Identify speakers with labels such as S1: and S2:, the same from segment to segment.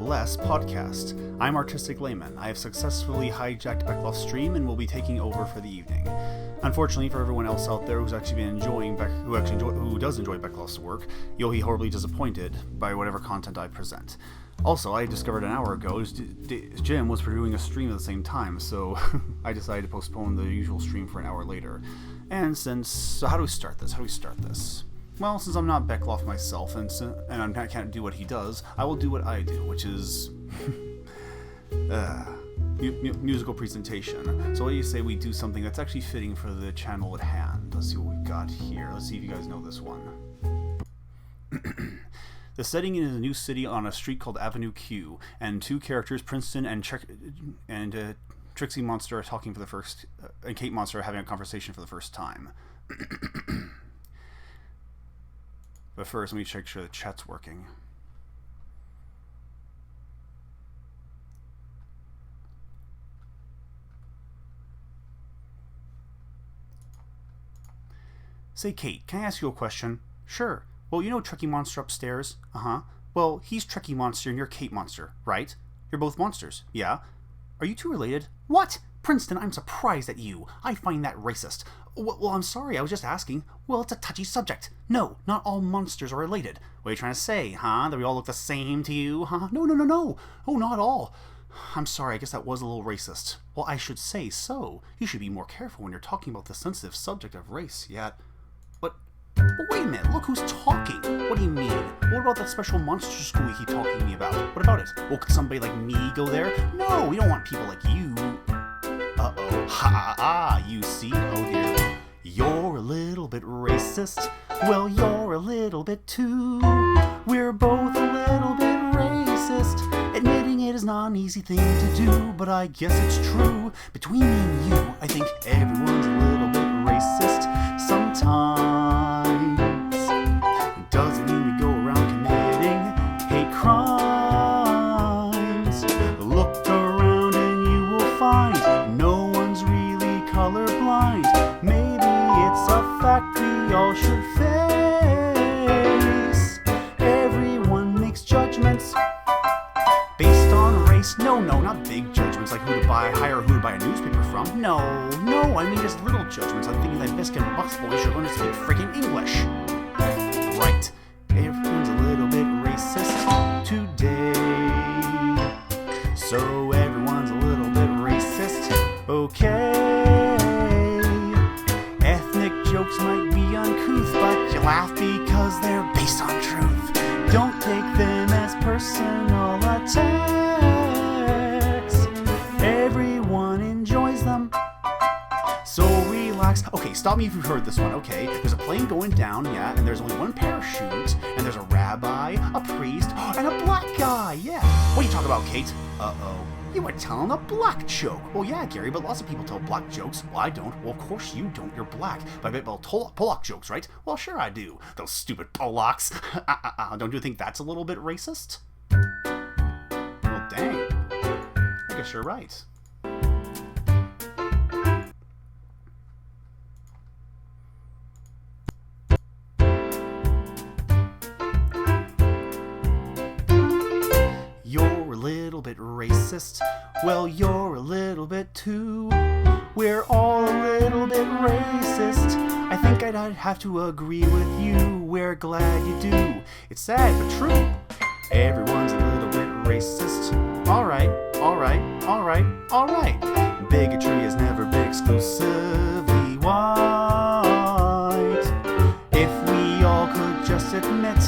S1: Less podcast. I'm Artistic Layman. I have successfully hijacked TheBechtloff's stream and will be taking over for the evening. Unfortunately for everyone else out there who does enjoy TheBechtloff's work, you'll be horribly disappointed by whatever content I present. Also, I discovered an hour ago Jim was doing a stream at the same time, so I decided to postpone the usual stream for an hour later. And so how do we start this? Well, since I'm not Bechtloff myself, and I can't do what he does, I will do what I do, which is musical presentation. So what do you say we do something that's actually fitting for the channel at hand? Let's see what we've got here. Let's see if you guys know this one. The setting is a new city on a street called Avenue Q, and two characters, Princeton and Trixie Monster, are talking for the first, and Kate Monster are having a conversation for the first time. But first, let me check sure the chat's working. Say, Kate, can I ask you a question? Sure. Well, you know Trekkie Monster upstairs? Uh-huh. Well, he's Trekkie Monster and you're Kate Monster, right? You're both monsters, yeah? Are you two related? What? Princeton, I'm surprised at you. I find that racist. Well, I'm sorry, I was just asking. Well, it's a touchy subject. No, not all monsters are related. What are you trying to say, huh? That we all look the same to you, huh? No. Oh, not all. I'm sorry, I guess that was a little racist. Well, I should say so. You should be more careful when you're talking about the sensitive subject of race, yet... But wait a minute, look who's talking. What do you mean? What about that special monster school you keep talking to me about? What about it? Well, could somebody like me go there? No, we don't want people like you. Uh-oh. Ha, you see? Oh dear. You're a little bit racist. Well, you're a little bit too. We're both a little bit racist. Admitting it is not an easy thing to do, but I guess it's true. Between me and you, I think everyone's a little bit racist sometimes. It doesn't mean we go around committing hate crimes. Look around and you will find no one's really colorblind. Maybe it's a fact we all should face. Everyone makes judgments based on race. No, not big judgments like who to hire who to buy a newspaper from. No, I mean just little judgments. I'm thinking that Biscuit and Busboy should learn to speak freaking English. Right. Everyone's a little bit racist today. So everyone's a little bit racist. Okay. Ethnic jokes might be uncouth, but you laugh because they're based on truth. Don't take them as personal attacks. Everyone enjoys them. So relax. Okay, stop me if you've heard this one, okay? There's a plane going down, yeah, and there's only one parachute, and there's a rabbi, a priest, and a black guy, yeah. What are you talking about, Kate? Uh-oh. You were telling a black joke. Well, yeah, Gary, but lots of people tell black jokes. Well, I don't. Well, of course you don't. You're black. But I bet about Pollock jokes, right? Well, sure I do. Those stupid Pollocks. Don't you think that's a little bit racist? Well, dang. I guess you're right. Bit racist. Well, you're a little bit too. We're all a little bit racist. I think I'd have to agree with you. We're glad you do. It's sad but true. Everyone's a little bit racist. Alright. Bigotry has never been exclusively white. If we all could just admit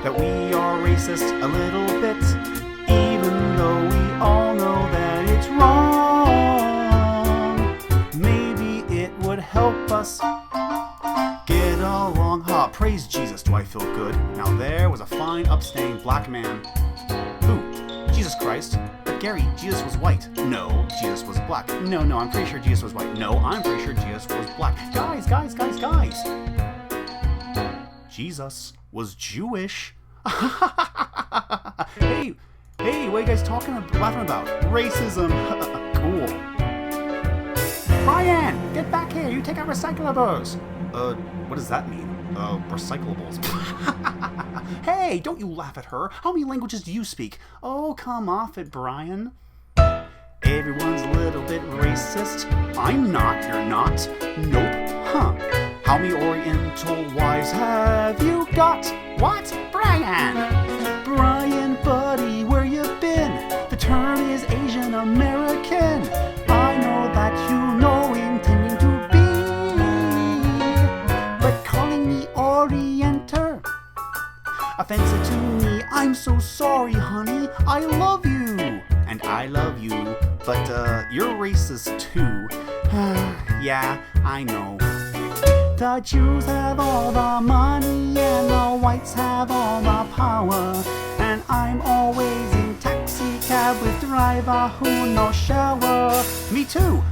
S1: that we are racist a little bit, even though we all know that it's wrong, maybe it would help us get along. Praise Jesus, do I feel good. Now there was a fine, upstanding black man. Who? Jesus Christ. But Gary, Jesus was white. No, Jesus was black. No, I'm pretty sure Jesus was white. No, I'm pretty sure Jesus was black. Guys. Jesus was Jewish. Hey, what are you guys laughing about? Racism. Cool. Brian, get back here. You take out recyclables. What does that mean? recyclables. Hey, don't you laugh at her. How many languages do you speak? Oh, come off it, Brian. Everyone's a little bit racist. I'm not, you're not. Nope. Huh. How many Oriental wives have you got? What? Brian! Brian, buddy, where you been? The term is Asian American. I know that you know intending to be, but calling me Orienter offensive to me. I'm so sorry, honey. I love you, and I love you, but you're racist too. Yeah, I know. The Jews have all the money and the whites have all the power, and I'm always in taxi cab with driver who no shower. Me too,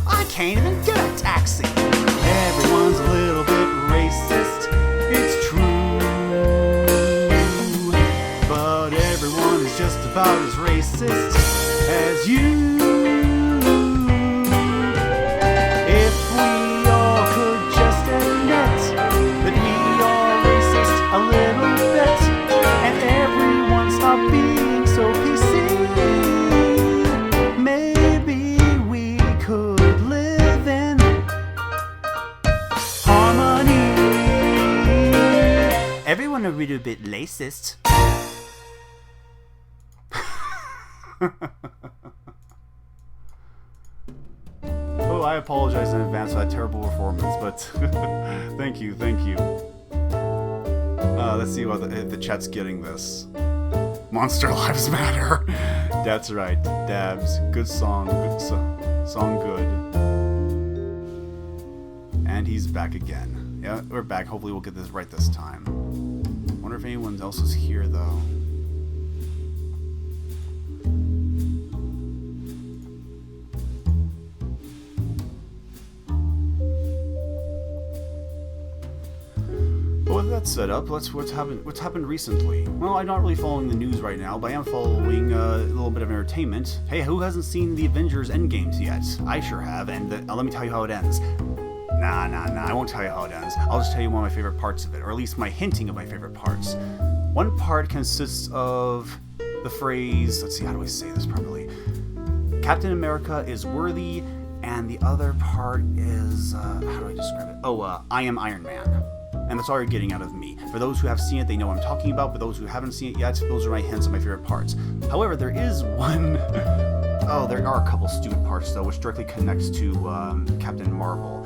S1: I can't even get a taxi. Everyone's a little bit racist, it's true, but everyone is just about as racist as you. Everyone a little bit racist. Oh, I apologize in advance for that terrible performance, but thank you. Let's see what the chat's getting this. Monster Lives Matter. That's right, Dabs. Good song, good. And he's back again. Yeah, we're back. Hopefully we'll get this right this time. Wonder if anyone else is here, though. But with that set up, what's happened recently. Well, I'm not really following the news right now, but I am following a little bit of entertainment. Hey, who hasn't seen the Avengers Endgames yet? I sure have, and let me tell you how it ends. Nah, I won't tell you how it ends. I'll just tell you one of my favorite parts of it, or at least my hinting of my favorite parts. One part consists of the phrase, let's see, how do I say this properly? Captain America is worthy, and the other part is, how do I describe it? I am Iron Man. And that's all you're getting out of me. For those who have seen it, they know what I'm talking about, but those who haven't seen it yet, those are my hints of my favorite parts. However, there is one... there are a couple stupid parts, though, which directly connects to Captain Marvel.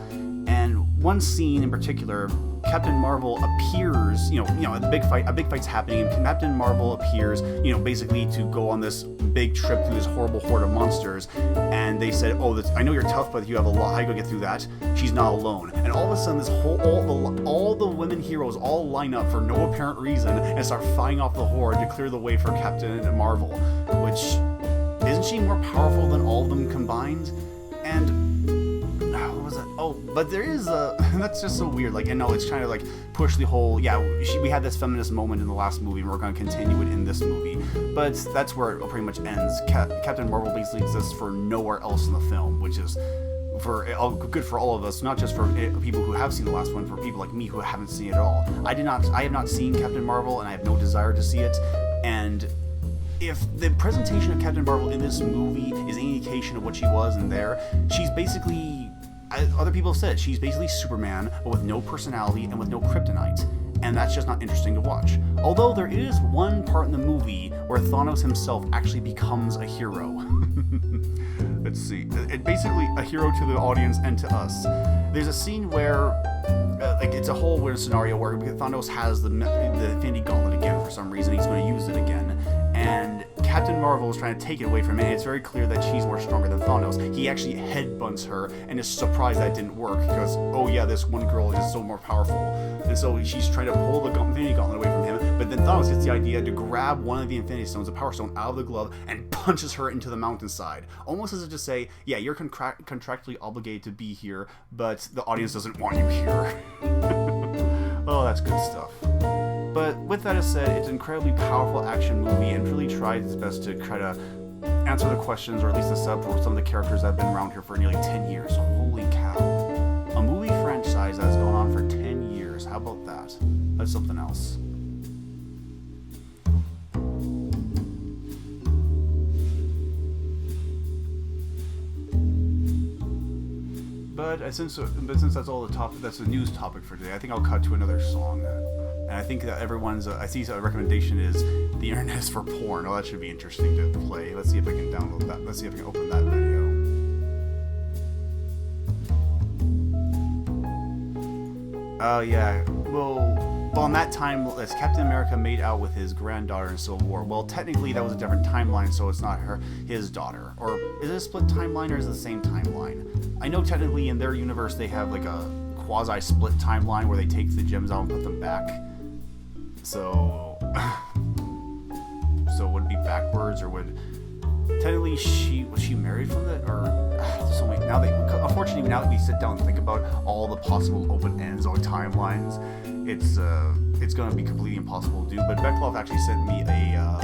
S1: And one scene in particular, Captain Marvel appears, a big fight's happening, and Captain Marvel appears, basically to go on this big trip through this horrible horde of monsters, and they said, I know you're tough, but you have a lot, how you gonna get through that? She's not alone. And all of a sudden, all the women heroes all line up for no apparent reason and start fighting off the horde to clear the way for Captain Marvel, which, isn't she more powerful than all of them combined? And but there is that's just so weird. It's trying to push the whole, we had this feminist moment in the last movie, and we're going to continue it in this movie. But that's where it pretty much ends. Captain Marvel basically exists for nowhere else in the film, which is good for all of us, not just for people who have seen the last one, for people like me who haven't seen it at all. I have not seen Captain Marvel, and I have no desire to see it. And if the presentation of Captain Marvel in this movie is any indication of what she was in there, she's basically, other people have said, she's basically Superman, but with no personality and with no kryptonite. And that's just not interesting to watch. Although there is one part in the movie where Thanos himself actually becomes a hero. Let's see. It basically a hero to the audience and to us. There's a scene where, it's a whole weird scenario where Thanos has the Infinity Gauntlet again for some reason. He's going to use it again. And Captain Marvel is trying to take it away from him, and it's very clear that she's more stronger than Thanos. He actually headbutts her and is surprised that didn't work because, this one girl is so more powerful. And so she's trying to pull the Infinity Gauntlet away from him, but then Thanos gets the idea to grab one of the Infinity Stones, the Power Stone, out of the glove and punches her into the mountainside. Almost as if to say, you're contractually obligated to be here, but the audience doesn't want you here. Oh, that's good stuff. But with that said, it's an incredibly powerful action movie and really tried its best to try to answer the questions, or at least the sub for some of the characters that have been around here for nearly 10 years. Holy cow. A movie franchise that has gone on for 10 years. How about that? That's something else. But since that's all the topic, that's the news topic for today, I think I'll cut to another song. And I think that everyone's, I see a recommendation is The Internet is for Porn. Oh, that should be interesting to play. Let's see if I can download that. Let's see if I can open that video. Oh, yeah. Well, in that time, as Captain America made out with his granddaughter in Civil War. Well, technically, that was a different timeline, so it's not his daughter. Or is it a split timeline, or is it the same timeline? I know technically in their universe they have like a quasi-split timeline where they take the gems out and put them back. So, would it be backwards, or would technically was she married from that, or so many, unfortunately now that we sit down and think about all the possible open ends or timelines, it's going to be completely impossible to do. But Bechtloff actually sent me a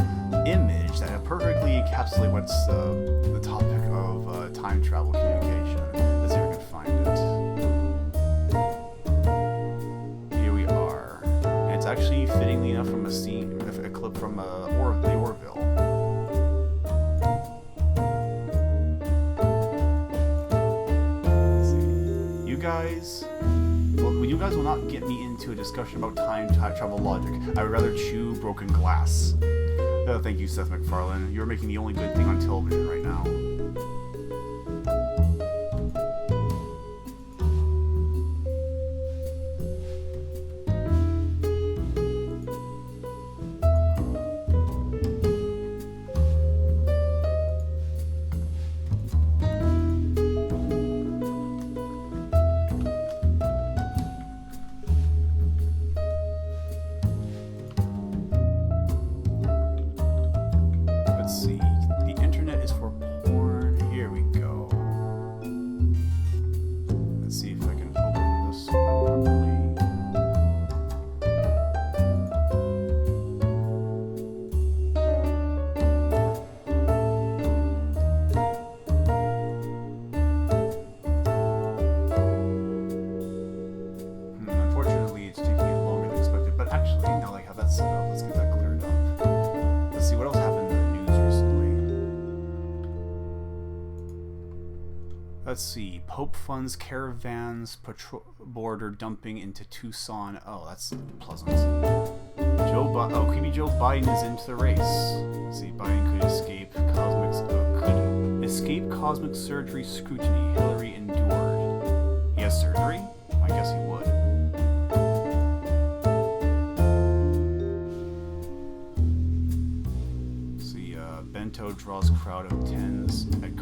S1: image that perfectly encapsulates what's the topic of time travel communication. Let's see if I can find it. Here we are. And it's actually fittingly enough from a clip from the Orville. Let's see. You guys will not get me into a discussion about time travel logic. I would rather chew broken glass. Thank you, Seth MacFarlane. You're making the only good thing on television right now. Let's see. Pope funds caravans border dumping into Tucson. Oh, that's pleasant. Creepy Joe Biden is into the race. Let's see. Biden could escape cosmic surgery scrutiny. Hillary endured. He has surgery? I guess he would. Bento draws crowd of tens at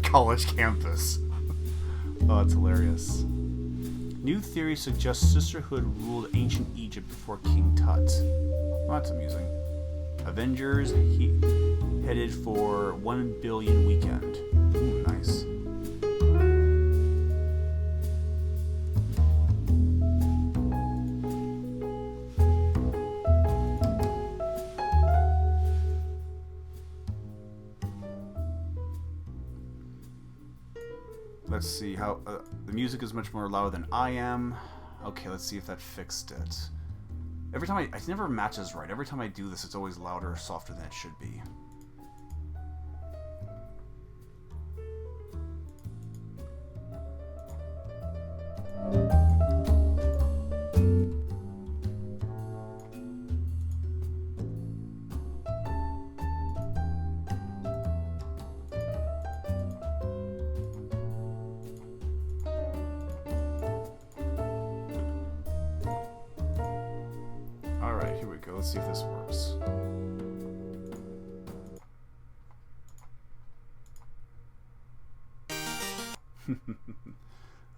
S1: college campus. Oh, that's hilarious. New theory suggests sisterhood ruled ancient Egypt before King Tut. Well, that's amusing. Avengers headed for 1 billion weekend. Ooh, nice. Let's see how the music is much more loud than I am. Okay, let's see if that fixed it. Every time it never matches right. Every time I do this, it's always louder or softer than it should be. Let's see if this works.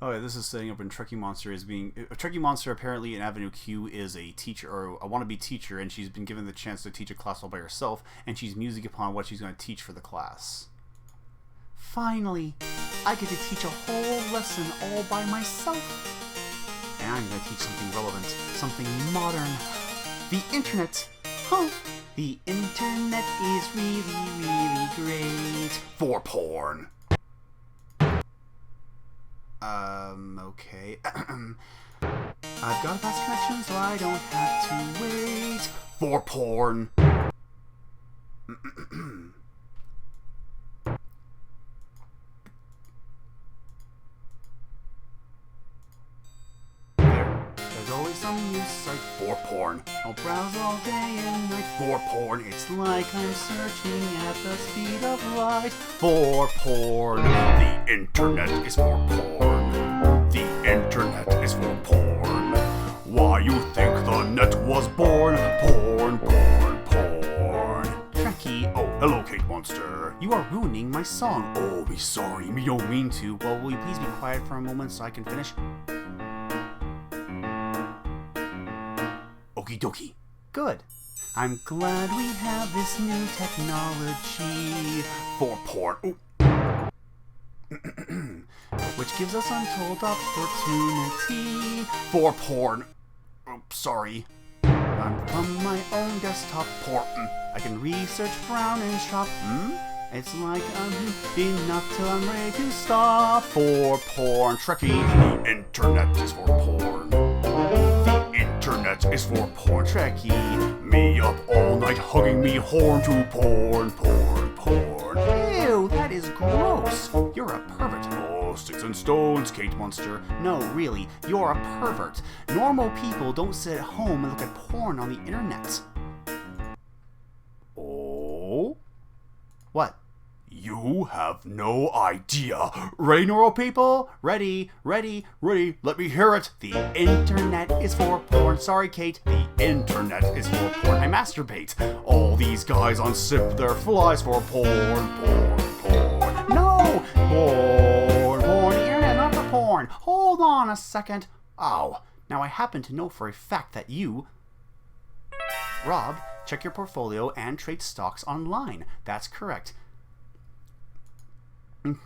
S1: Oh yeah, this is setting up when Trekkie Monster is being... Trekkie Monster apparently in Avenue Q is a teacher, or a wannabe teacher, and she's been given the chance to teach a class all by herself, and she's musing upon what she's going to teach for the class. Finally, I get to teach a whole lesson all by myself. And I'm going to teach something relevant, something modern. The internet. Huh. The internet is really, really great. For porn. Okay. I've got a fast connection, so I don't have to wait for porn. There's always some new site for porn. I'll browse all day and night for porn. It's like I'm searching at the speed of light for porn. The internet is for porn. The internet is for porn. Why you think the net was born? Porn, porn, porn. Trekkie, oh, hello, Cake Monster. You are ruining my song. Oh, be sorry, me don't mean to. Well, will you please be quiet for a moment so I can finish? Okie dokie. Good. I'm glad we have this new technology for porn. Ooh. Which gives us untold opportunity for porn. Oops, sorry. I'm from my own desktop porn. I can research, brown, and shop. It's like I'm enough till I'm ready to stop for porn. Trekkie, the internet is for porn. The internet is for porn. Trekkie, me up all night hugging me horn to porn, porn, porn. Ew, that is gross. You're a pervert. Oh, sticks and stones, Cake Monster. No, really, you're a pervert. Normal people don't sit at home and look at porn on the internet. Oh? What? You have no idea. Ready, normal people? Ready, ready, ready. Let me hear it. The internet is for porn. Sorry, Kate. The internet is for porn. I masturbate. All these guys unsip their flies for porn, porn, porn. No! Porn, porn. The internet, not for porn. Hold on a second. Ow. Now I happen to know for a fact that you... Rob, check your portfolio and trade stocks online. That's correct. And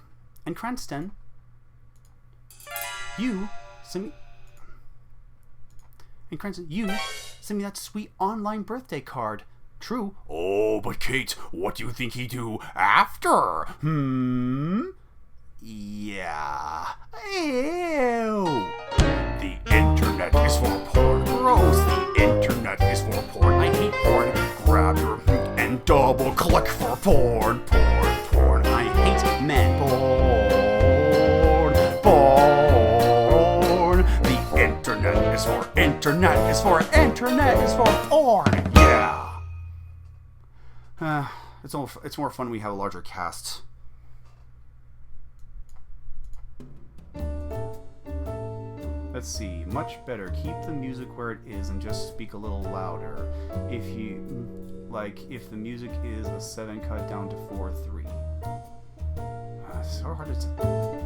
S1: Cranston, you send me that sweet online birthday card. True. Oh, but Kate, what do you think he'd do after? Yeah. Ew. The internet is for porn. Gross. The internet is for porn. I hate porn. Grab your and double click for porn. Porn, porn. I hate men. Porn, porn. The internet is for internet is for internet is for porn. Yeah. It's more fun when we have a larger cast. Let's see, much better. Keep the music where it is and just speak a little louder. If the music is a 7, cut down to 4/3. It's so hard to...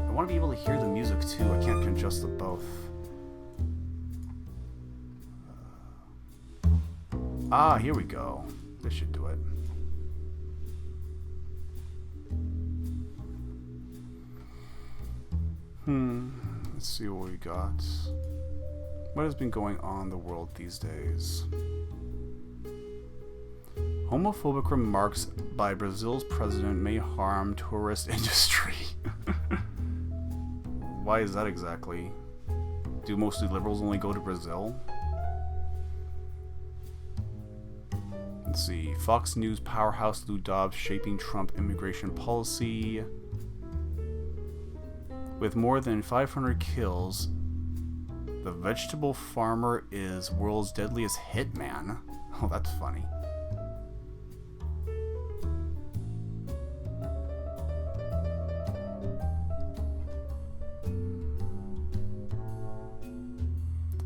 S1: I want to be able to hear the music too. I can't adjust the both. Here we go. This should do it. Let's see what we got. What has been going on in the world these days? Homophobic remarks by Brazil's president may harm tourist industry. Why is that exactly? Do mostly liberals only go to Brazil? Let's see. Fox News powerhouse Lou Dobbs shaping Trump immigration policy. With more than 500 kills, the vegetable farmer is world's deadliest hitman. Oh, that's funny.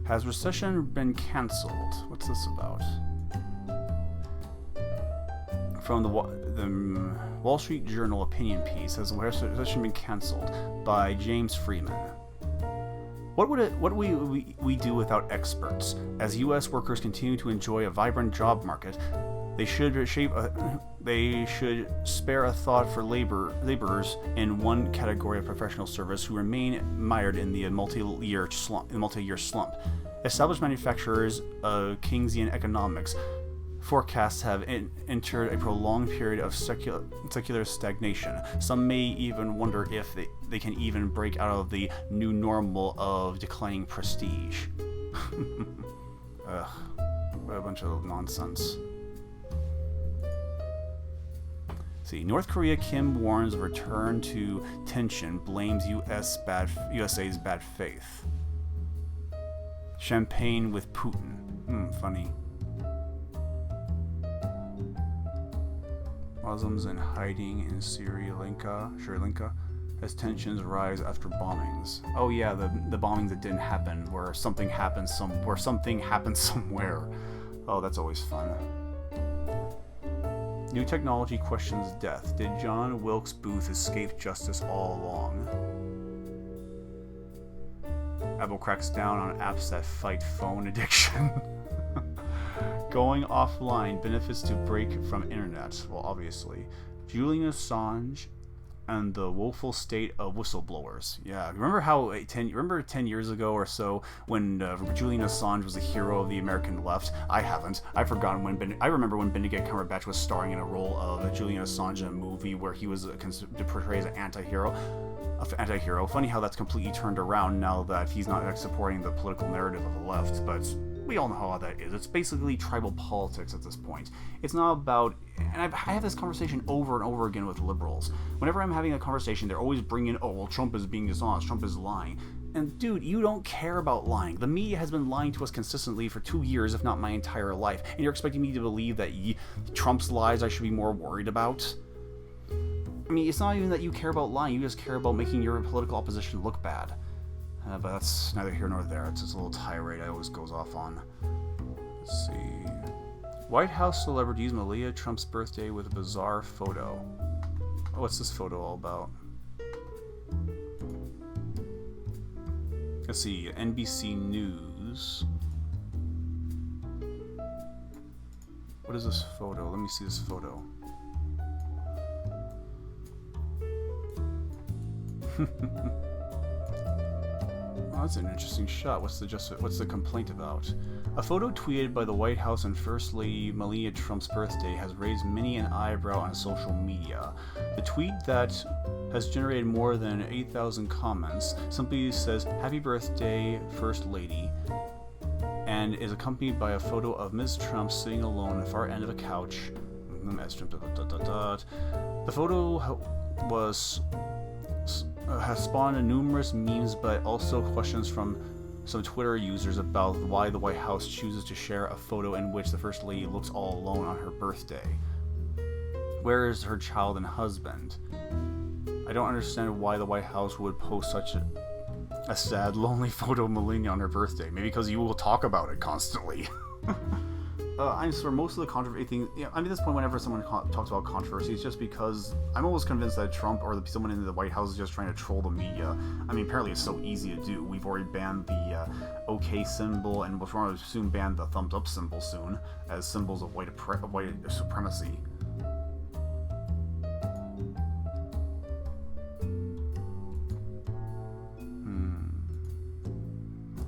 S1: Has recession been cancelled? What's this about? From the Wall Street Journal opinion piece, has the recession been cancelled by James Freeman. What would we do without experts? As U.S. workers continue to enjoy a vibrant job market, they should spare a thought for laborers in one category of professional service who remain mired in the multi-year slump. Established manufacturers of Keynesian economics forecasts have entered a prolonged period of secular stagnation. Some may even wonder if they can even break out of the new normal of declining prestige. Ugh, what a bunch of nonsense. See, North Korea, Kim warns of return to tension, blames USA's bad faith. Champagne with Putin. Funny. Muslims in hiding in Sri Lanka, as tensions rise after bombings. Oh yeah, the bombings that didn't happen, where something happened somewhere. Oh, that's always fun. New technology questions death. Did John Wilkes Booth escape justice all along? Apple cracks down on apps that fight phone addiction. Going offline, benefits to break from internet. Well, obviously. Julian Assange and the woeful state of whistleblowers. Yeah, remember 10 years ago or so when Julian Assange was a hero of the American left? I haven't. I've forgotten when I remember when Benedict Cumberbatch was starring in a role of Julian Assange in a movie where he was portrayed as an anti-hero. Funny how that's completely turned around now that he's not supporting the political narrative of the left, but we all know how that is. It's basically tribal politics at this point. It's not about... And I have this conversation over and over again with liberals. Whenever I'm having a conversation, they're always bringing, oh, well, Trump is being dishonest, Trump is lying. And dude, you don't care about lying. The media has been lying to us consistently for 2 years, if not my entire life. And you're expecting me to believe that Trump's lies I should be more worried about? I mean, it's not even that you care about lying, you just care about making your political opposition look bad. But that's neither here nor there. It's just a little tirade I always goes off on. Let's see. White House celebrities Melania Trump's birthday with a bizarre photo. Oh, what's this photo all about? Let's see. NBC News. What is this photo? Let me see this photo. Oh, that's an interesting shot. What's the complaint about? A photo tweeted by the White House and First Lady Melania Trump's birthday has raised many an eyebrow on social media. The tweet that has generated more than 8,000 comments simply says, "Happy birthday, First Lady," and is accompanied by a photo of Ms. Trump sitting alone at the far end of a couch. The photo has spawned numerous memes, but also questions from some Twitter users about why the White House chooses to share a photo in which the First Lady looks all alone on her birthday. Where is her child and husband? I don't understand why the White House would post such a sad, lonely photo of Melania on her birthday. Maybe because you will talk about it constantly. I swear, most of the controversy thing, I mean, at this point, whenever someone talks about controversy, it's just because I'm almost convinced that Trump or someone in the White House is just trying to troll the media. I mean, apparently it's so easy to do. We've already banned the OK symbol, and we'll probably soon ban the thumbs up symbol soon as symbols of white supremacy.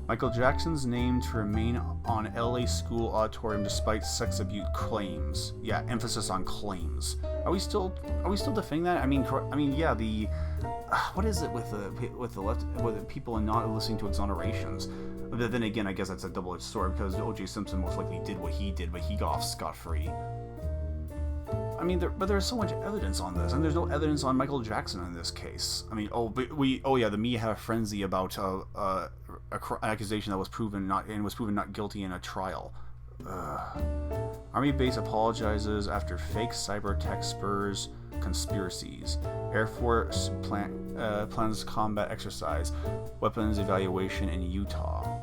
S1: Michael Jackson's name to remain on LA school auditorium despite sex abuse claims. Yeah, emphasis on claims. Are we still defending that? I mean, yeah. The what is it with the left, with the people and not listening to exonerations? But then again, I guess that's a double-edged sword because O.J. Simpson most likely did what he did, but he got off scot-free. I mean, but there's so much evidence on this, and there's no evidence on Michael Jackson in this case. I mean, the media had a frenzy about an accusation that was proven not guilty in a trial. Army base apologizes after fake cyber tech spurs conspiracies. Air Force plans combat exercise. Weapons evaluation in Utah.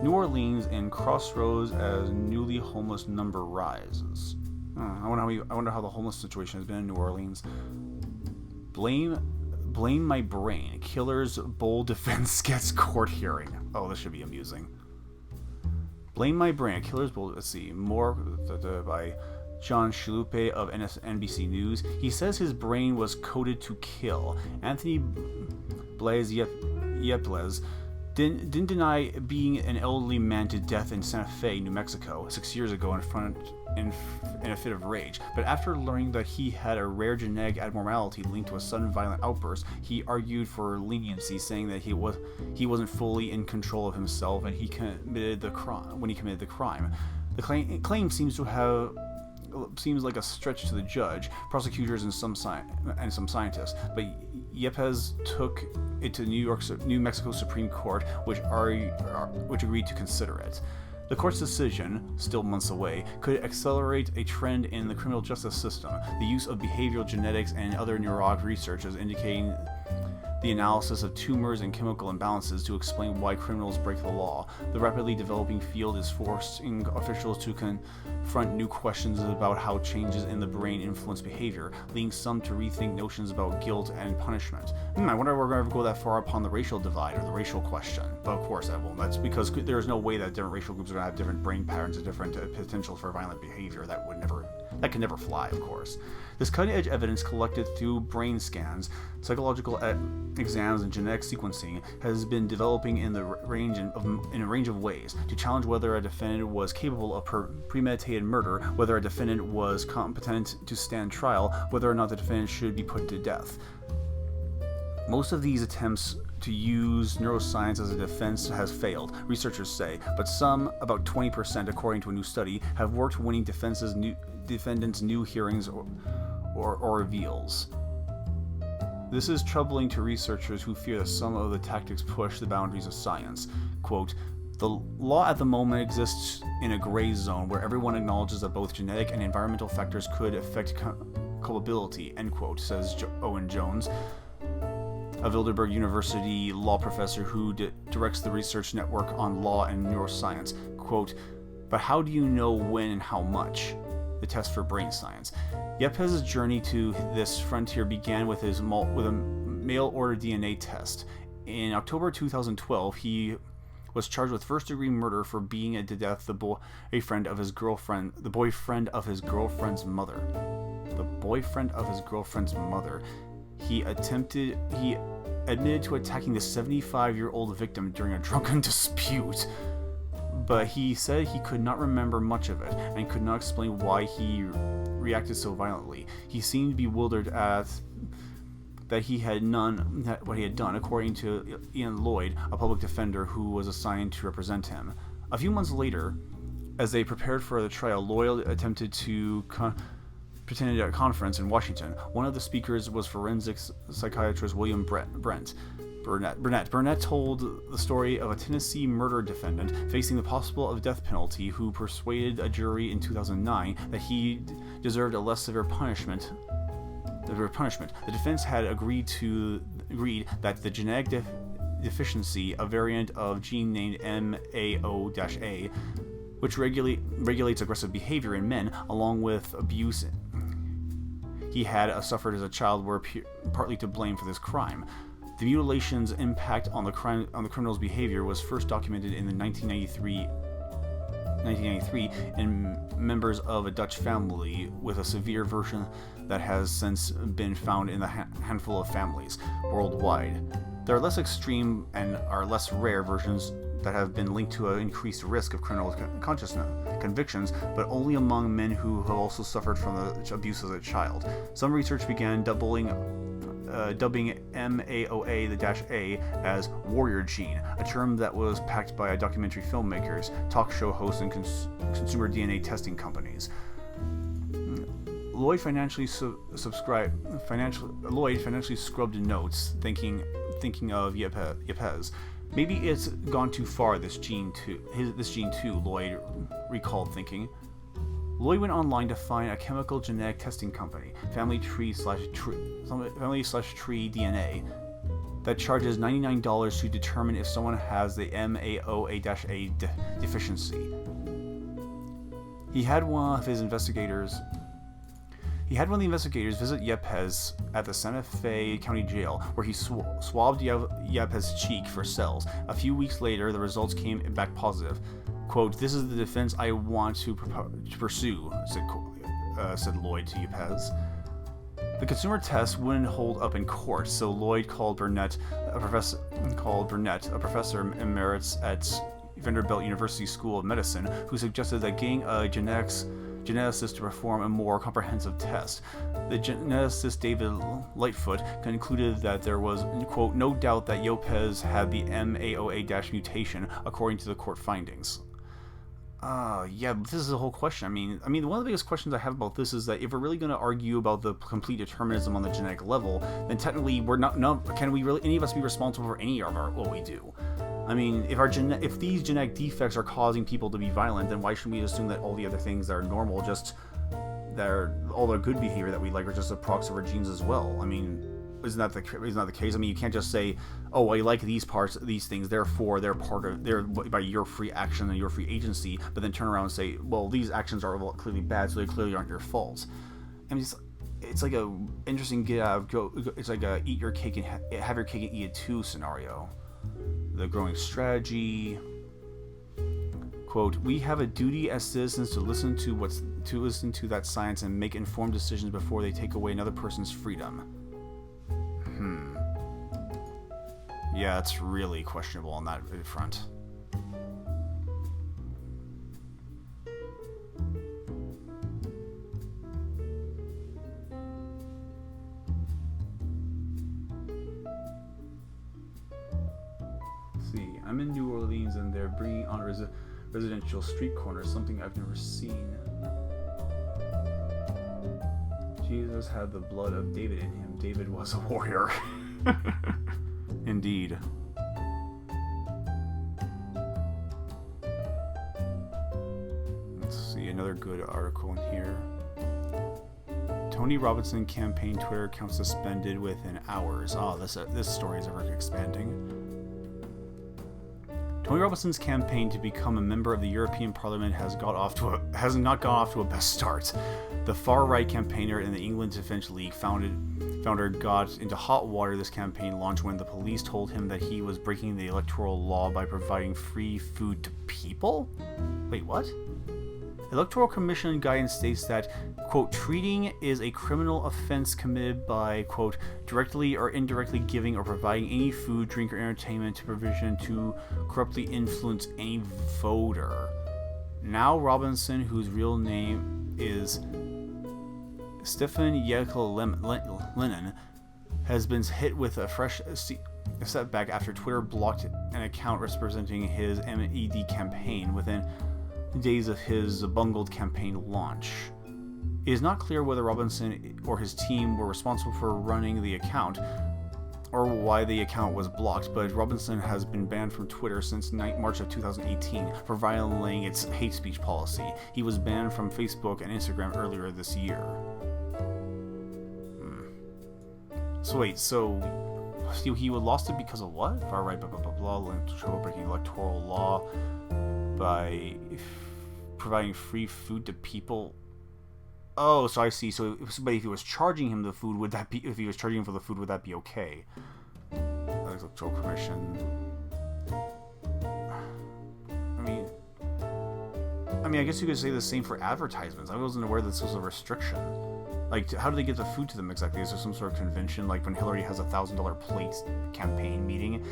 S1: New Orleans in crossroads as newly homeless number rises. I wonder how the homeless situation has been in New Orleans. Blame my brain. Killer's bold defense gets court hearing. Oh, this should be amusing. Blame my brain. Killer's bold. Let's see. More by John Chalupe of NBC News. He says his brain was coded to kill. Anthony Blaise Yeples didn't deny being an elderly man to death in Santa Fe, New Mexico, 6 years ago in a fit of rage. But after learning that he had a rare genetic abnormality linked to a sudden violent outburst, he argued for leniency, saying that he wasn't fully in control of himself and he committed the crime. The claim seems like a stretch to the judge, prosecutors, and some scientists, but Yepes took it to New Mexico Supreme Court, which agreed to consider it. The court's decision, still months away, could accelerate a trend in the criminal justice system. The use of behavioral genetics and other neurologic research is indicating the analysis of tumors and chemical imbalances to explain why criminals break the law. The rapidly developing field is forcing officials to confront new questions about how changes in the brain influence behavior, leading some to rethink notions about guilt and punishment. I wonder if we're going to ever go that far upon the racial divide or the racial question. But of course that won't. That's because there's no way that different racial groups are going to have different brain patterns and different potential for violent behavior. That can never fly, of course. This cutting-edge evidence collected through brain scans, psychological exams, and genetic sequencing has been developing in a range of ways to challenge whether a defendant was capable of premeditated murder, whether a defendant was competent to stand trial, whether or not the defendant should be put to death. Most of these attempts to use neuroscience as a defense has failed, researchers say, but some, about 20% according to a new study, have worked, winning defendants new hearings or reveals. This is troubling to researchers who fear that some of the tactics push the boundaries of science. Quote, "The law at the moment exists in a gray zone where everyone acknowledges that both genetic and environmental factors could affect culpability," end quote, says Owen Jones, a Wilderberg University law professor who directs the research network on law and neuroscience. Quote, "But how do you know when and how much?" The test for brain science. Yepes' journey to this frontier began with a mail-order DNA test. In October 2012, he was charged with first-degree murder for beating to death the boyfriend of his girlfriend's mother. The boyfriend of his girlfriend's mother. He admitted to attacking the 75-year-old victim during a drunken dispute, but he said he could not remember much of it and could not explain why he reacted so violently. He seemed bewildered at what he had done, according to Ian Lloyd, a public defender who was assigned to represent him. A few months later, as they prepared for the trial, Lloyd attempted to attended a conference in Washington. One of the speakers was forensic psychiatrist William Burnett told the story of a Tennessee murder defendant facing the possible of death penalty who persuaded a jury in 2009 that he deserved a less severe punishment. The defense had agreed that the genetic deficiency, a variant of gene named MAO-A, which regulates aggressive behavior in men, along with abuse he had suffered as a child, were partly to blame for this crime. The mutilation's impact on the criminal's behavior was first documented in 1993 in members of a Dutch family, with a severe version that has since been found in a handful of families worldwide. There are less extreme and are less rare versions that have been linked to an increased risk of criminal convictions, but only among men who have also suffered from the abuse as a child. Some research began dubbing MAOA-A as warrior gene, a term that was packed by documentary filmmakers, talk show hosts, and consumer DNA testing companies. Lloyd financially scrubbed notes, thinking of Yepes. Maybe it's gone too far, this gene too, Lloyd recalled thinking. Lloyd went online to find a chemical genetic testing company, Family Tree DNA, that charges $99 to determine if someone has the MAOA-A deficiency. He had one of the investigators visit Yepes at the Santa Fe County Jail, where he swabbed Yepes' cheek for cells. A few weeks later, the results came back positive. Quote, "This is the defense I want to pursue," said Lloyd to Yepes. The consumer test wouldn't hold up in court, so Lloyd called Burnett, a professor emeritus at Vanderbilt University School of Medicine, who suggested that getting a geneticist to perform a more comprehensive test. The geneticist David Lightfoot concluded that there was, quote, no doubt that Lopez had the MAOA- mutation, according to the court findings. Yeah, this is the whole question. I mean, one of the biggest questions I have about this is that if we're really going to argue about the complete determinism on the genetic level, then technically we're not. No, can we really? Any of us be responsible for any of what we do? I mean, if these genetic defects are causing people to be violent, then why shouldn't we assume that all the other things that are normal, all the good behavior that we like, are just a proxy of our genes as well? I mean, isn't that the case? I mean, you can't just say, oh, I like these things, therefore they're by your free action and your free agency, but then turn around and say, well, these actions are clearly bad, so they clearly aren't your fault. I mean, it's like a interesting it's like a eat your cake and have your cake and eat it too scenario. The growing strategy, quote, we have a duty as citizens to listen to that science and make informed decisions before they take away another person's freedom. Yeah, it's really questionable on that front. See, I'm in New Orleans and they're bringing on residential street corners, something I've never seen. Jesus had the blood of David in him. David was a warrior. Indeed. Let's see, another good article in here. Tony Robinson campaign Twitter account suspended within hours. Oh, this story is ever expanding. Tony Robinson's campaign to become a member of the European Parliament has not gone off to a best start. The far-right campaigner in the England Defence League founder got into hot water this campaign launch when the police told him that he was breaking the electoral law by providing free food to people? Wait, what? Electoral Commission guidance states that, quote, treating is a criminal offense committed by, quote, directly or indirectly giving or providing any food, drink, or entertainment to provision to corruptly influence any voter. Now Robinson, whose real name is Stefan Lennon, has been hit with a fresh setback after Twitter blocked an account representing his MED campaign within days of his bungled campaign launch. It is not clear whether Robinson or his team were responsible for running the account or why the account was blocked, but Robinson has been banned from Twitter since March of 2018 for violating its hate speech policy. He was banned from Facebook and Instagram earlier this year. So wait, he lost it because of what? Far right, blah blah blah blah, trouble breaking electoral law by providing free food to people. Oh, so I see. But if he was charging him the food, would that be? If he was charging him for the food, would that be okay? Electoral Commission. I mean, I guess you could say the same for advertisements. I wasn't aware that this was a restriction. Like, how do they get the food to them exactly? Is there some sort of convention, like when Hillary has a $1,000 plate campaign meeting?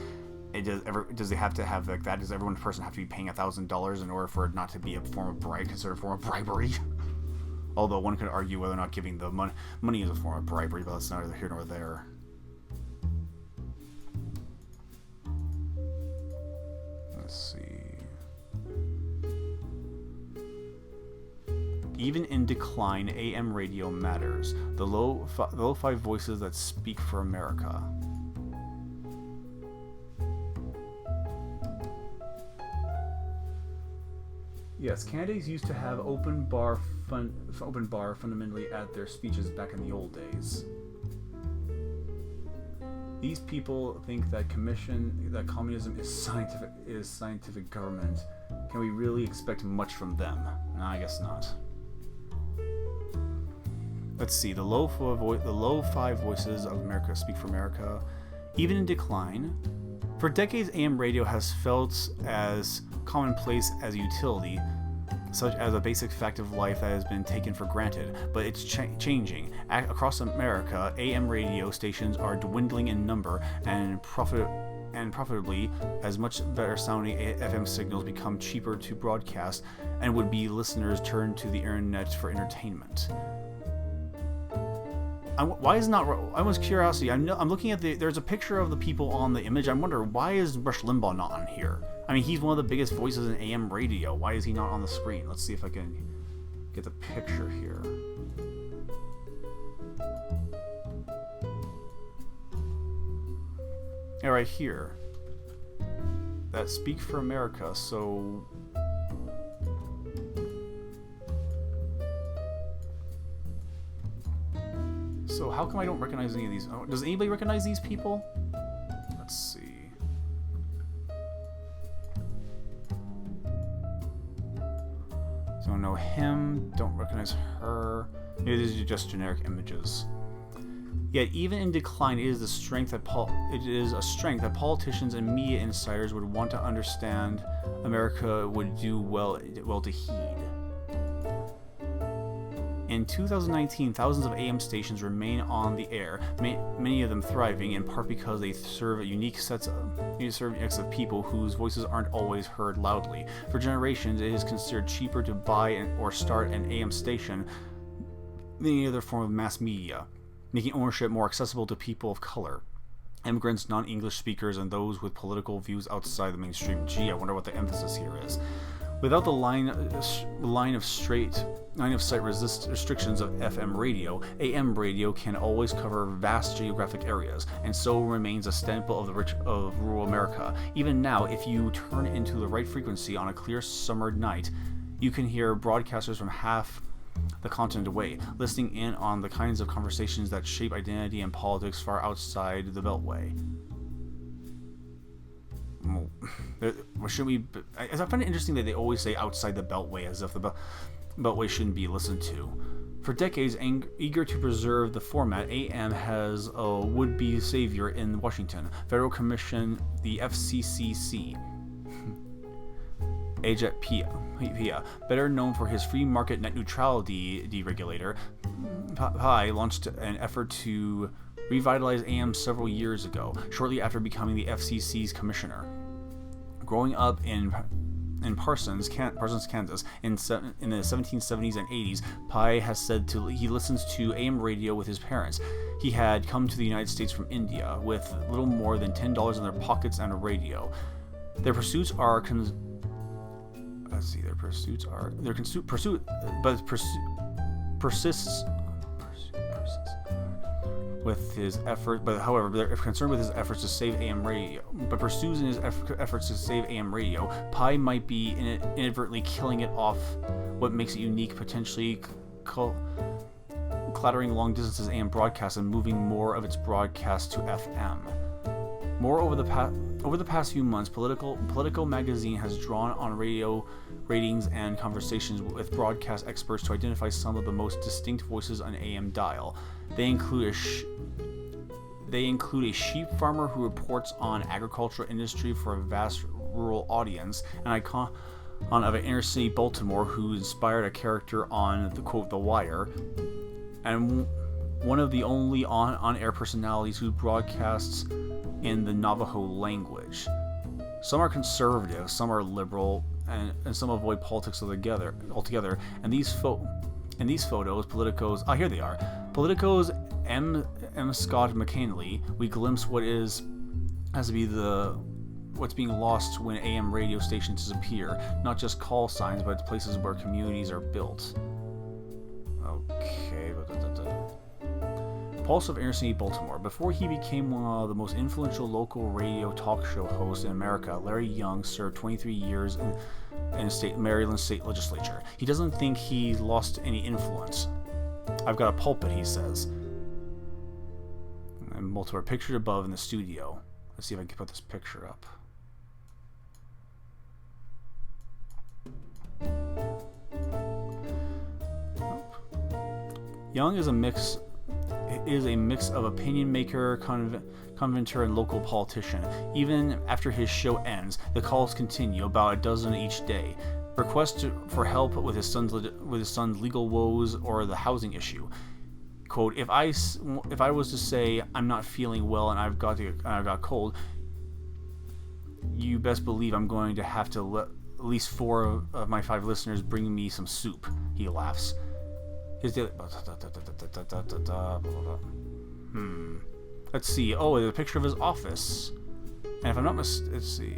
S1: Does they have to have like that? Does every person have to be paying $1,000 in order for it not to be a form of considered a form of bribery? Although one could argue whether or not giving the money is a form of bribery, but that's neither here nor there. Let's see. Even in decline, AM radio matters. The lo-fi voices that speak for America. Yes, candidates used to have open bar fundamentally at their speeches back in the old days. These people think that communism is scientific government. Can we really expect much from them? No, I guess not. Let's see. The lo-fi voices of America speak for America. Even in decline. For decades, AM radio has felt as commonplace as a utility, such as a basic fact of life that has been taken for granted, but it's changing. Across America, AM radio stations are dwindling in number, and profitably, as much better sounding FM signals become cheaper to broadcast, and would-be listeners turn to the internet for entertainment. Why is not? I was curiosity. I'm looking at there's a picture of the people on the image. I wonder, why is Rush Limbaugh not on here? I mean, he's one of the biggest voices in AM radio. Why is he not on the screen? Let's see if I can get the picture here. Yeah, right here. That Speak for America. So how come I don't recognize any of these? Oh, does anybody recognize these people? Let's see. Don't know him. Don't recognize her. Maybe these are just generic images. Yet, even in decline, it is a strength that politicians and media insiders would want to understand. America would do well to heed. In 2019, thousands of AM stations remain on the air, many of them thriving, in part because they serve unique sets of people whose voices aren't always heard loudly. For generations, it is considered cheaper to buy or start an AM station than any other form of mass media, making ownership more accessible to people of color, immigrants, non-English speakers, and those with political views outside the mainstream. Gee, I wonder what the emphasis here is. Without the line of sight restrictions of FM radio, AM radio can always cover vast geographic areas, and so remains a staple of rural America. Even now, if you turn into the right frequency on a clear summer night, you can hear broadcasters from half the continent away, listening in on the kinds of conversations that shape identity and politics far outside the Beltway. Should we? I find it interesting that they always say outside the Beltway, as if the Beltway shouldn't be listened to. For decades, eager to preserve the format, AM has a would-be savior in Washington, Federal Commission, the FCCC. Hijacked, better known for his free market net neutrality deregulator, Pi launched an effort to revitalized AM several years ago, shortly after becoming the FCC's commissioner. Growing up in Parsons, Kansas, in the 1770s and 80s, Pi has said he listens to AM radio with his parents. He had come to the United States from India with little more than $10 in their pockets and a radio. Their pursuits are persists with his effort, but however, they're concerned with his efforts to save AM radio. But pursues in his efforts to save AM radio, Pi might be inadvertently killing it off what makes it unique, potentially clattering long distances AM broadcasts and moving more of its broadcasts to FM. More over the past few months, Politico magazine has drawn on radio ratings and conversations with broadcast experts to identify some of the most distinct voices on AM dial. They include a sheep farmer who reports on agricultural industry for a vast rural audience, an icon of an inner city Baltimore who inspired a character on The Wire, and one of the only on-air personalities who broadcasts in the Navajo language. Some are conservative, some are liberal, and some avoid politics altogether. And these photos, Politico's here they are. Politico's M. Scott McKinley, we glimpse what's being lost when AM radio stations disappear, not just call signs, but places where communities are built. Okay, Pulse of Inner City Baltimore. Before he became one of the most influential local radio talk show hosts in America, Larry Young served 23 years in Maryland State Legislature. He doesn't think he lost any influence. I've got a pulpit, he says. And Baltimore pictured above in the studio. Let's see if I can put this picture up. Young is a mix of opinion maker, conventor, and local politician. Even after his show ends, the calls continue, about a dozen each day. request for help with his son's legal woes or the housing issue. Quote, if I was to say I'm not feeling well and I've got cold, you best believe I'm going to have to let at least 4 of my 5 listeners bring me some soup. He laughs. His daily... Let's see. Oh, there's a picture of his office. And if I'm not mistaken, let's see.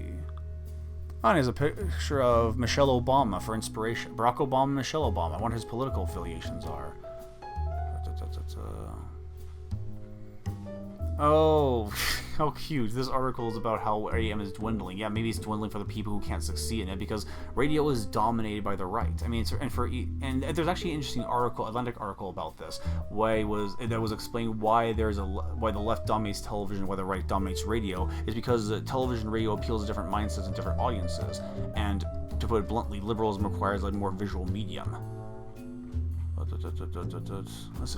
S1: Oh, and there's a picture of Michelle Obama for inspiration. Barack Obama, Michelle Obama. I wonder what his political affiliations are. Oh, how cute. This article is about how AM is dwindling. Yeah, maybe it's dwindling for the people who can't succeed in it because radio is dominated by the right. I mean, and there's actually an interesting article, Atlantic article about this. That was explaining why why the left dominates television, why the right dominates radio, is because television and radio appeals to different mindsets and different audiences. And to put it bluntly, liberalism requires a more visual medium.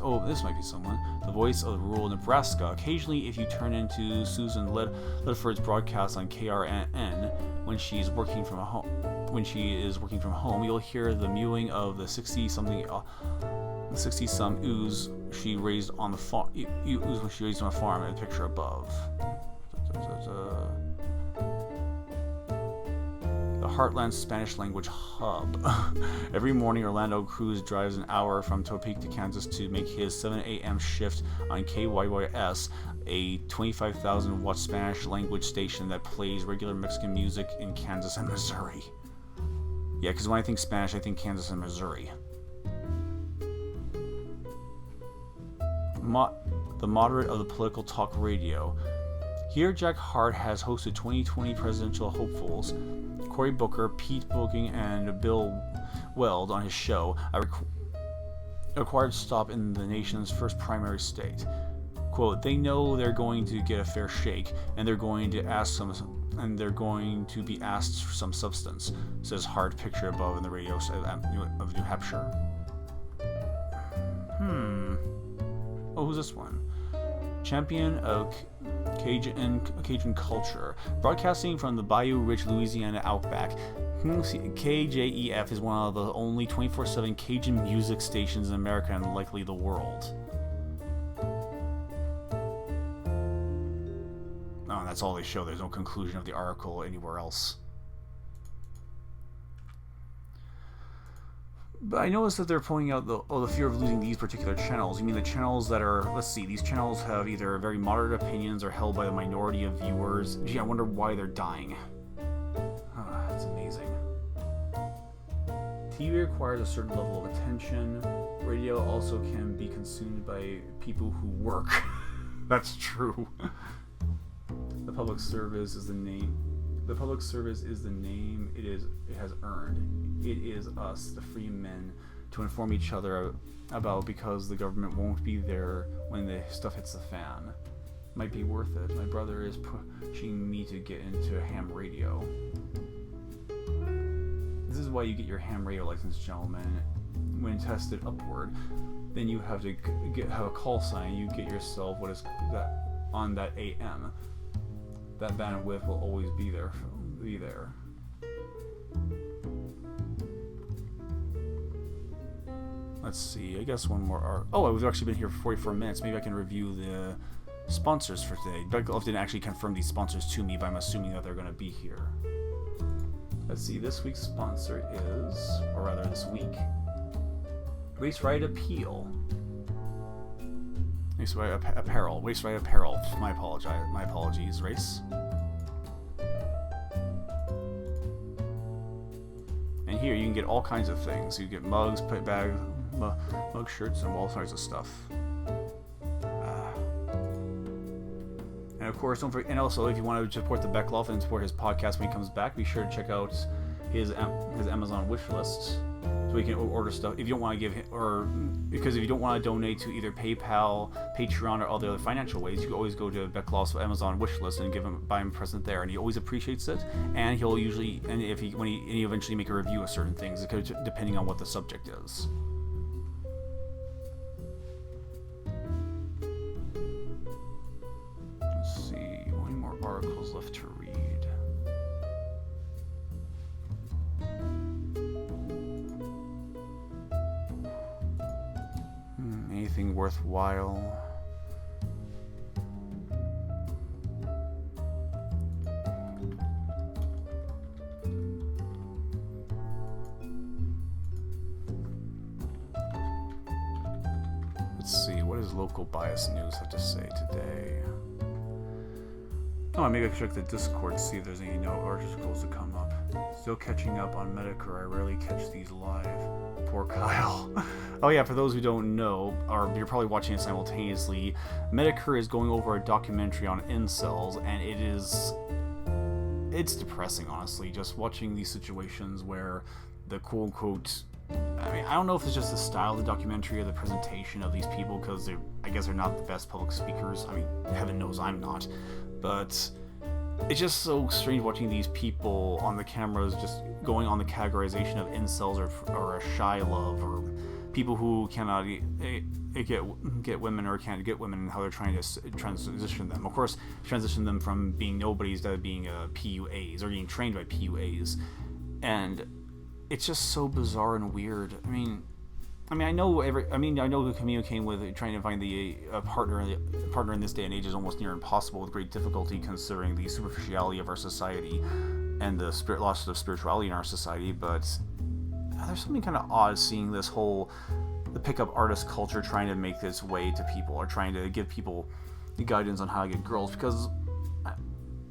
S1: Oh, this might be someone. The voice of rural Nebraska. Occasionally, if you turn into Susan Ledford's broadcast on KRNN when she is working from home, you'll hear the mewing of the 60-some ewes she raised on the farm. Ewes when she raised on a farm. And the picture above. The Heartland Spanish language hub. Every morning, Orlando Cruz drives an hour from Topeka, Kansas to make his 7 a.m. shift on KYYS, a 25,000-watt Spanish language station that plays regular Mexican music in Kansas and Missouri. Yeah, because when I think Spanish, I think Kansas and Missouri. The moderate of the political talk radio. Here, Jack Hart has hosted 2020 presidential hopefuls Cory Booker, Pete Booking, and Bill Weld on his show, a required stop in the nation's first primary state. Quote, they know they're going to get a fair shake, and they're going to be asked for some substance, says Hart, picture above in the radio of New Hampshire. Oh, who's this one? Champion of Cajun culture, broadcasting from the Bayou-rich Louisiana outback. KJEF is one of the only 24/7 Cajun music stations in America and likely the world. Oh, and that's all they show. There's no conclusion of the article anywhere else. But I noticed that they're pointing out the fear of losing these particular channels. You mean the channels that are, let's see, these channels have either very moderate opinions or held by the minority of viewers. Gee, I wonder why they're dying. That's amazing. TV requires a certain level of attention. Radio also can be consumed by people who work. That's true. The public service is the name. The public service is the name it has earned. It is us, the free men, to inform each other about because the government won't be there when the stuff hits the fan. Might be worth it. My brother is pushing me to get into ham radio. This is why you get your ham radio license, gentlemen. When tested upward, then you have to have a call sign. You get yourself what is that on that AM. That bandwidth will always be there. Let's see. I guess one more. Oh, we've actually been here for 44 minutes. Maybe I can review the sponsors for today. Bechtloff didn't actually confirm these sponsors to me, but I'm assuming that they're going to be here. Let's see. This week's sponsor is, or rather, this week, Race Ride Appeal. Race Ride Apparel. Race Ride Apparel. My apologies, Race. And here you can get all kinds of things. You get mugs, bags, mug shirts, and all sorts of stuff. And of course, don't forget. And also, if you want to support the Bechtloff and support his podcast when he comes back, be sure to check out his Amazon wish list. So you can order stuff if you don't want to give him, or because if you don't want to donate to either PayPal, Patreon, or all the other financial ways, you can always go to Bechtloff's Amazon wish list and buy him a present there, and he always appreciates it. And he'll usually, and when he eventually make a review of certain things, depending on what the subject is. Let's see, how many more articles left to read? anything worthwhile. Let's see, what does local bias news have to say today? Oh, maybe I can check the Discord, see if there's any new articles that come up. Still catching up on Medicare. I rarely catch these live. Poor Kyle. Oh yeah, for those who don't know, or you're probably watching it simultaneously, Medicare is going over a documentary on incels, and it's depressing, honestly, just watching these situations where the quote-unquote, I mean, I don't know if it's just the style of the documentary or the presentation of these people, because I guess they're not the best public speakers. I mean, heaven knows I'm not. But it's just so strange watching these people on the cameras just going on the categorization of incels or a shy love, or people who cannot get women or can't get women, and how they're trying to transition them. Of course, transition them from being nobodies to being PUAs, or getting trained by PUAs. And it's just so bizarre and weird. I mean, I know communicating with, trying to find a partner in this day and age is almost near impossible, with great difficulty, considering the superficiality of our society and the loss of spirituality in our society. But there's something kind of odd seeing this whole the pickup artist culture trying to make its way to people, or trying to give people guidance on how to get girls. Because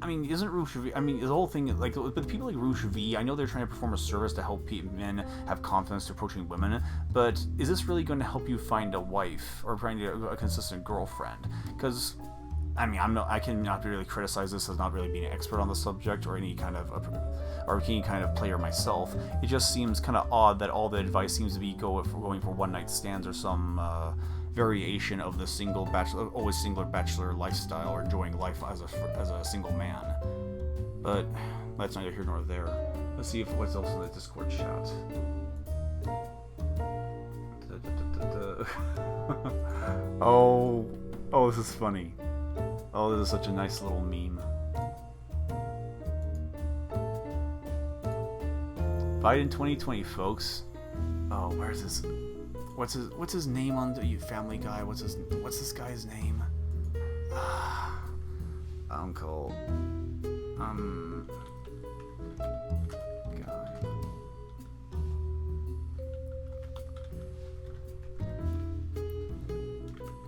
S1: I mean, isn't Rouge V? I mean, the whole thing, like, but people like Rouge V, I know they're trying to perform a service to help men have confidence to approaching women, but is this really going to help you find a wife or find a consistent girlfriend? Because, I mean, I cannot really criticize this as not really being an expert on the subject or any kind of player myself. It just seems kind of odd that all the advice seems to be going for one night stands, or some variation of the always single bachelor lifestyle, or enjoying life as a single man. But that's neither here nor there. Let's see what's else in the Discord chat. Oh, this is funny. Oh, this is such a nice little meme. Biden 2020, folks. Oh, where's this? What's his name on the Family Guy? What's this guy's name? Uncle. Guy.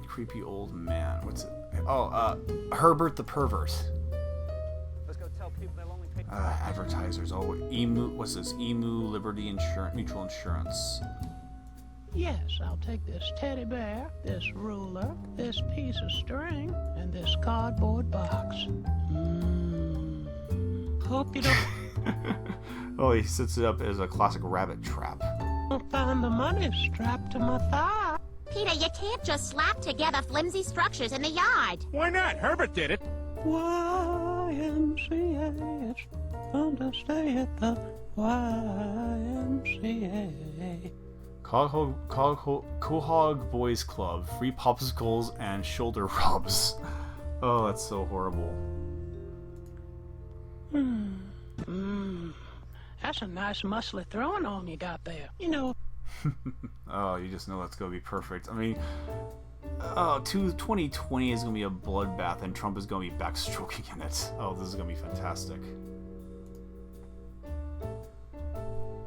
S1: Creepy old man. What's it? Oh, Herbert the Pervert.
S2: Let's go tell people they'll only pay.
S1: Advertisers. Oh, what's this? Emu Liberty Mutual Insurance.
S3: Yes, I'll take this teddy bear, this ruler, this piece of string, and this cardboard box. Hope you don't
S1: Oh, he sets it up as a classic rabbit trap.
S3: find the money strapped to my thigh.
S4: Peter, you can't just slap together flimsy structures in the yard.
S2: Why not? Herbert did it.
S3: YMCA, it's fun to stay at the YMCA.
S1: Quahog Boys Club, free popsicles and shoulder rubs. Oh, that's so horrible.
S3: That's a nice muscly throwing arm you got there. You know.
S1: Oh, you just know that's gonna be perfect. I mean, 2020 is gonna be a bloodbath, and Trump is gonna be backstroking in it. Oh, this is gonna be fantastic.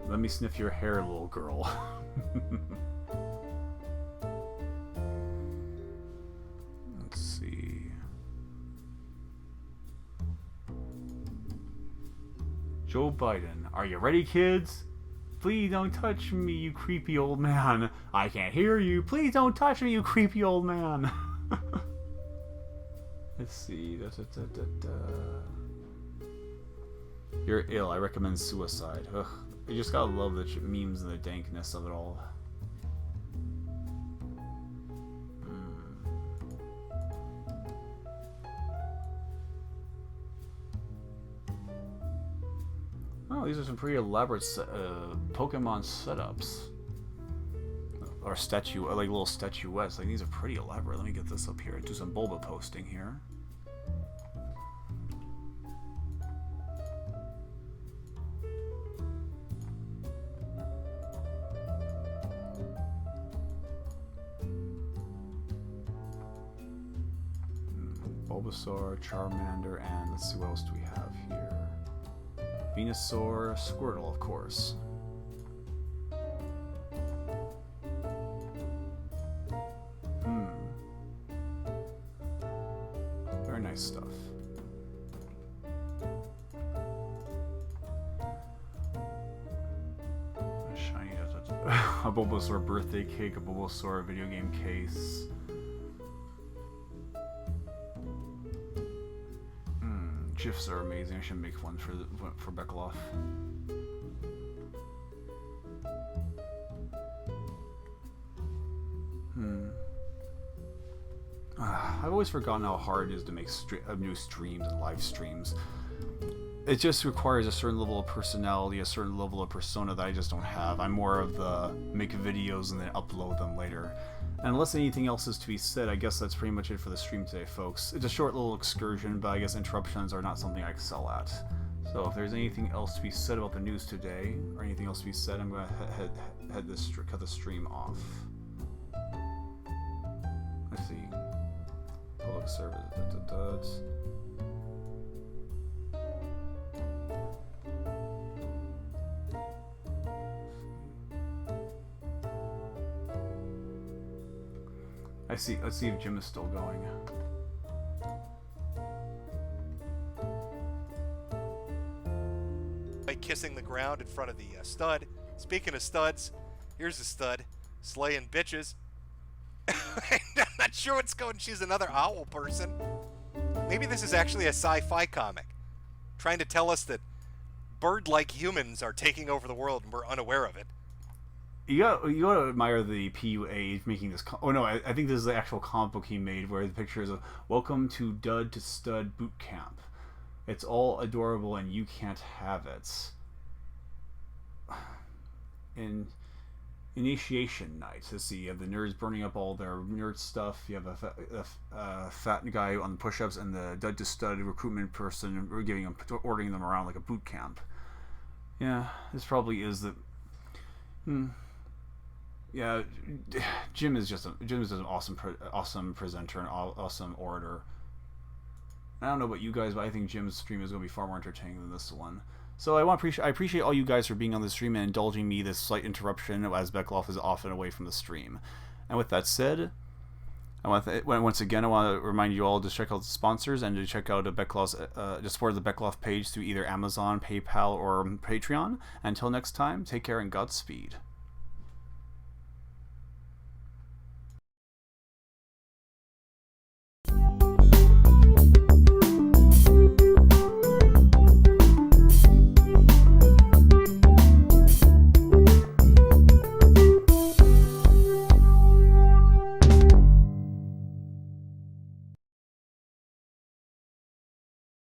S1: Let me sniff your hair, little girl. Let's see. Joe Biden, are you ready, kids? Please don't touch me, you creepy old man. I can't hear you. Please don't touch me, you creepy old man. Let's see. You're ill. I recommend suicide. Ugh. You just gotta love the memes and the dankness of it all. Oh, these are some pretty elaborate Pokemon setups. Or like little statuettes. Like, these are pretty elaborate. Let me get this up here. Do some Bulba posting here. Bulbasaur, Charmander, and let's see what else do we have here. Venusaur, Squirtle, of course. Very nice stuff. Shiny, a Bulbasaur birthday cake, a Bulbasaur video game case. GIFs are amazing. I should make one for Bechtloff. I've always forgotten how hard it is to make new streams and live streams. It just requires a certain level of personality, a certain level of persona that I just don't have. I'm more of the make videos and then upload them later. And unless anything else is to be said, I guess that's pretty much it for the stream today, folks. It's a short little excursion, but I guess interruptions are not something I excel at. So if there's anything else to be said about the news today, or anything else to be said, I'm going to cut the stream off. Let's see. Public service. Let's see if Jim is still going.
S5: By kissing the ground in front of the stud. Speaking of studs, here's a stud slaying bitches. I'm not sure what's going. She's another owl person. Maybe this is actually a sci-fi comic, trying to tell us that bird-like humans are taking over the world and we're unaware of it.
S1: You gotta admire the PUA making this. Oh no, I think this is the actual comic book he made, where the picture is of "Welcome to Dud to Stud Boot Camp." It's all adorable, and you can't have it. In initiation night, let's see. You have the nerds burning up all their nerd stuff. You have a fat guy on the push-ups, and the Dud to Stud recruitment person ordering them around like a boot camp. Yeah, this probably is the. Yeah, Jim is just an awesome presenter and awesome orator. I don't know about you guys, but I think Jim's stream is going to be far more entertaining than this one. So I appreciate all you guys for being on the stream and indulging me this slight interruption as Bechtloff is off and away from the stream. And with that said, once again I want to remind you all to check out the sponsors and to check out to support the Bechtloff page through either Amazon, PayPal, or Patreon. Until next time, take care and Godspeed.